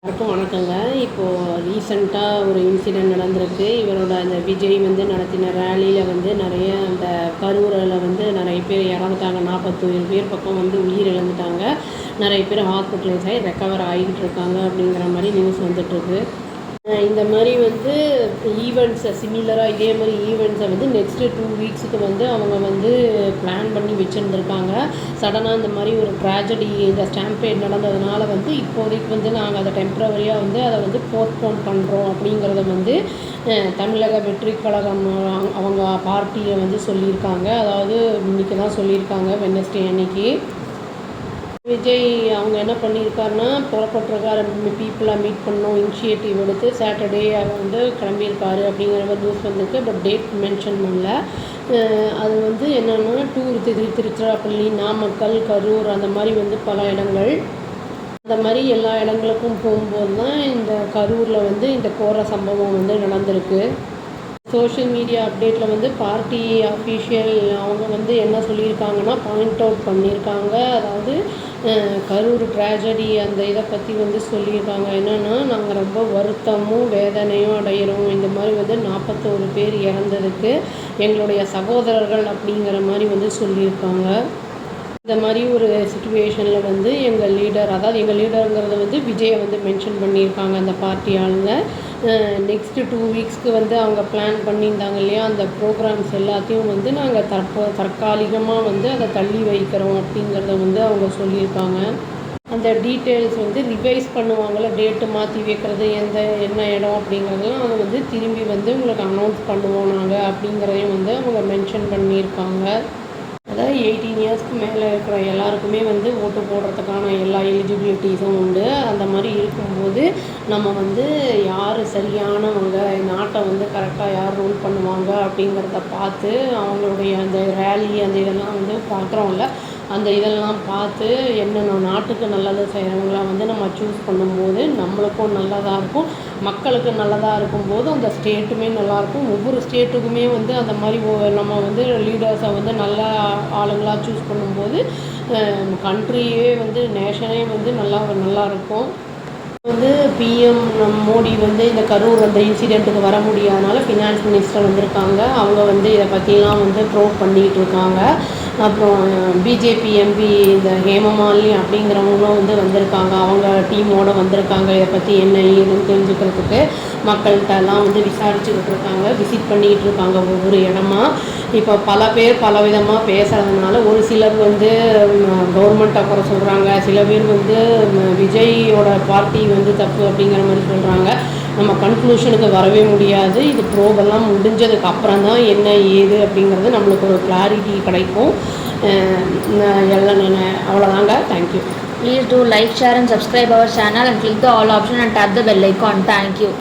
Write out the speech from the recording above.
எல்லாருக்கும் வணக்கங்க. இப்போது ரீசெண்டாக ஒரு இன்சிடெண்ட் நடந்திருக்கு. இவரோட அந்த விஜய் வந்து நடத்தின ரேலியில் வந்து நிறைய அந்த கரூரில் வந்து நிறைய பேர் இறந்துட்டாங்க. 41 பேர் பக்கம் வந்து உயிர் இழந்துட்டாங்க. நிறைய பேர் ஹாஸ்பிட்டலைஸ் ஆகி ரெக்கவர் ஆகிக்கிட்டு இருக்காங்க அப்படிங்கிற மாதிரி நியூஸ் வந்துட்டுருக்கு. இந்த மாதிரி வந்து ஈவெண்ட்ஸை சிமிலராக இதே மாதிரி ஈவெண்ட்ஸை வந்து நெக்ஸ்ட்டு 2 வீக்ஸுக்கு வந்து அவங்க வந்து பிளான் பண்ணி வச்சுருந்துருக்காங்க. சடனாக இந்த மாதிரி ஒரு ட்ராஜடி இந்த ஸ்டாம்பேட் நடந்ததுனால வந்து இப்போதைக்கு வந்து நாங்கள் அதை டெம்ப்ரவரியாக வந்து அதை வந்து போஸ்ட்போன் பண்ணுறோம் அப்படிங்கிறத வந்து தமிழக வெற்றி கழகம் அவங்க பார்ட்டியை வந்து சொல்லியிருக்காங்க. அதாவது இன்றைக்கி தான் சொல்லியிருக்காங்க, வெட்னஸ்டே அன்னைக்கு. விஜய் அவங்க என்ன பண்ணியிருக்காருன்னா, புறப்பட்டிருக்காரு பீப்புளை மீட் பண்ணோம் இனிஷியேட்டிவ் எடுத்து சாட்டர்டே அவர் வந்து கிளம்பியிருக்காரு அப்படிங்கிற மாதிரி நியூஸ் வந்திருக்கு. பட் டேட் மென்ஷன் பண்ணல. அது வந்து என்னென்னா டூர் திருச்சிராப்பள்ளி, நாமக்கல், கரூர் அந்த மாதிரி வந்து பல இடங்கள். அந்த மாதிரி எல்லா இடங்களுக்கும் போகும்போது தான் இந்த கரூரில் வந்து இந்த கோர சம்பவம் வந்து நடந்திருக்கு. சோஷியல் மீடியா அப்டேட்டில் வந்து பார்ட்டி அஃபீஷியல் அவங்க வந்து என்ன சொல்லியிருக்காங்கன்னா, பாயிண்ட் அவுட் பண்ணியிருக்காங்க. அதாவது கரூர் ட்ராஜடி அந்த இதை பற்றி வந்து சொல்லியிருக்காங்க. என்னென்னா, நாங்கள் ரொம்ப வருத்தமும் வேதனையும் அடைகிறோம். இந்த மாதிரி வந்து 41 பேர் இறந்ததுக்கு எங்களுடைய சகோதரர்கள் அப்படிங்கிற மாதிரி வந்து சொல்லியிருக்காங்க. இந்த மாதிரி ஒரு சிச்சுவேஷனில் வந்து எங்கள் லீடர், அதாவது எங்கள் லீடருங்கிறத வந்து விஜயை வந்து மென்ஷன் பண்ணியிருக்காங்க அந்த பார்ட்டி ஆளுங்க. நெக்ஸ்ட்டு 2 வீக்ஸ்க்கு வந்து அவங்க பிளான் பண்ணியிருந்தாங்க இல்லையா, அந்த ப்ரோக்ராம்ஸ் எல்லாத்தையும் வந்து நாங்கள் தற்காலிகமாக வந்து அதை தள்ளி வைக்கிறோம் அப்படிங்கிறத வந்து அவங்க சொல்லியிருக்காங்க. அந்த டீட்டெயில்ஸ் வந்து ரிவைஸ் பண்ணுவாங்கள்ல, டேட்டு மாற்றி வைக்கிறது, என்ன இடம் அப்படிங்கிறதெல்லாம் அவங்க வந்து திரும்பி வந்து உங்களுக்கு அனௌன்ஸ் பண்ணுவோம் நாங்கள் அப்படிங்கிறதையும் வந்து அவங்க மென்ஷன் பண்ணியிருக்காங்க. அதாவது 18 இயர்ஸ்க்கு மேலே இருக்கிற எல்லாருக்குமே வந்து ஓட்டு போடுறதுக்கான எல்லா எலிஜிபிலிட்டிஸும் உண்டு. அந்த மாதிரி இருக்கும்போது நம்ம வந்து யார் சரியானவங்க, நாட்டை வந்து கரெக்டாக யார் ரூல் பண்ணுவாங்க அப்படிங்கிறத பார்த்து அவங்களுடைய அந்த ரேலி அந்த இதெல்லாம் வந்து பார்க்குறோம்ல, அந்த இதெல்லாம் பார்த்து என்னென்ன நாட்டுக்கு நல்லது செய்கிறவங்களாம் வந்து நம்ம சூஸ் பண்ணும்போது நம்மளுக்கும் நல்லதாக இருக்கும், மக்களுக்கு நல்லதாக இருக்கும்போது அந்த ஸ்டேட்டுமே நல்லாயிருக்கும். ஒவ்வொரு ஸ்டேட்டுக்குமே வந்து அந்த மாதிரி நம்ம வந்து லீடர்ஸை வந்து நல்ல ஆளுங்களாக சூஸ் பண்ணும்போது கண்ட்ரியே வந்து நேஷனே வந்து நல்லாயிருக்கும். வந்து பிஎம் மோடி வந்து இந்த கரூர் அந்த இன்சிடெண்ட்டுக்கு வர முடியாதனால ஃபினான்ஸ் மினிஸ்டர் வந்திருக்காங்க. அவங்க வந்து இதை பற்றிலாம் வந்து ப்ரோவ் பண்ணிகிட்டு இருக்காங்க. அப்புறம் பிஜேபி எம்பி இந்த ஹேமமாலினி அப்படிங்கிறவங்களும் வந்து வந்திருக்காங்க. அவங்க டீமோடு வந்திருக்காங்க. இதை பற்றி என்ன ஏதுன்னு தெரிஞ்சுக்கிறதுக்கு மக்கள்கிட்டலாம் வந்து விசாரிச்சுக்கிட்டு இருக்காங்க, விசிட் பண்ணிக்கிட்டு இருக்காங்க ஒவ்வொரு இடமா. இப்போ பல பேர் பல விதமாக பேசுகிறதுனால ஒரு சிலர் வந்து கவர்மெண்ட்டை குறை சொல்கிறாங்க, சில பேர் வந்து விஜயோட பார்ட்டி வந்து தப்பு அப்படிங்கிற மாதிரி சொல்கிறாங்க. நம்ம கன்க்ளூஷனுக்கு வரவே முடியாது. இது ப்ரோவெல்லாம் முடிஞ்சதுக்கு அப்புறம் தான் என்ன ஏது அப்படிங்கிறது நம்மளுக்கு ஒரு கிளாரிட்டி கிடைக்கும். எல்லாம் அவ்வளோதாங்க. Thank you. Please do like, share and subscribe our channel and click the all option and tap the bell icon. Thank you.